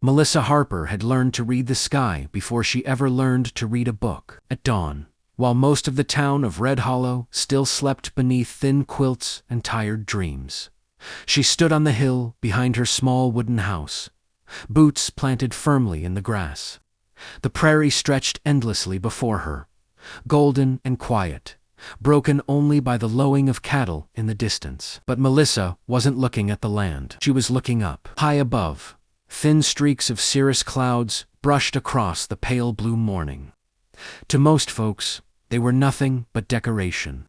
Melissa Harper had learned to read the sky before she ever learned to read a book. At dawn, while most of the town of Red Hollow still slept beneath thin quilts and tired dreams, she stood on the hill behind her small wooden house, boots planted firmly in the grass. The prairie stretched endlessly before her, golden and quiet, broken only by the lowing of cattle in the distance. But Melissa wasn't looking at the land. She was looking up. High above, thin streaks of cirrus clouds brushed across the pale blue morning. To most folks, they were nothing but decoration.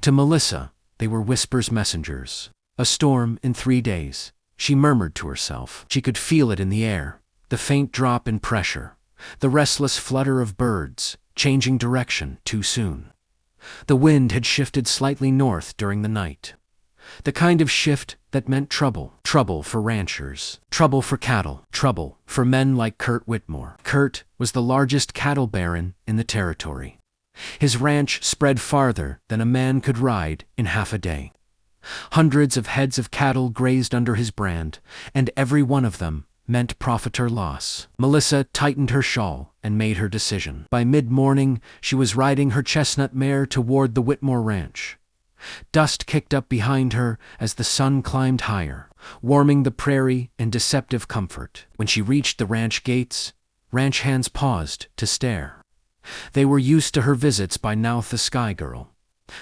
To Melissa, they were whispers messengers. A storm in 3 days, she murmured to herself. She could feel it in the air, the faint drop in pressure, the restless flutter of birds, changing direction too soon. The wind had shifted slightly north during the night. The kind of shift that meant trouble. Trouble for ranchers. Trouble for cattle. Trouble for men like Kurt Whitmore. Kurt was the largest cattle baron in the territory. His ranch spread farther than a man could ride in half a day. Hundreds of heads of cattle grazed under his brand, and every one of them meant profit or loss. Melissa tightened her shawl and made her decision. By mid-morning, she was riding her chestnut mare toward the Whitmore ranch. Dust kicked up behind her as the sun climbed higher, warming the prairie in deceptive comfort. When she reached the ranch gates, ranch hands paused to stare. They were used to her visits by now, the Sky Girl.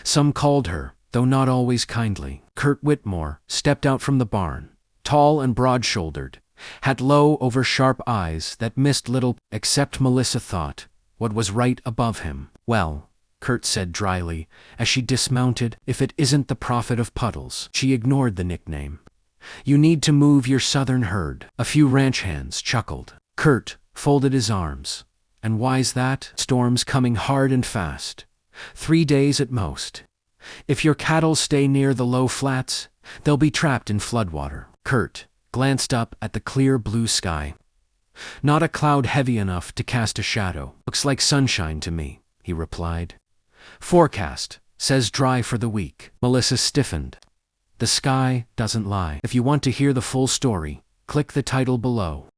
Some called her, though not always kindly. Kurt Whitmore stepped out from the barn, tall and broad-shouldered, had low over sharp eyes that missed little, except Melissa thought, what was right above him. "Well," Kurt said dryly, as she dismounted, "if it isn't the Prophet of Puddles." She ignored the nickname. "You need to move your southern herd." A few ranch hands chuckled. Kurt folded his arms. "And why's that?" "Storms coming hard and fast. 3 days at most. If your cattle stay near the low flats, they'll be trapped in floodwater." Kurt glanced up at the clear blue sky. "Not a cloud heavy enough to cast a shadow. Looks like sunshine to me," he replied. "Forecast says dry for the week." Melissa stiffened. The sky doesn't lie. If you want to hear the full story, click the title below.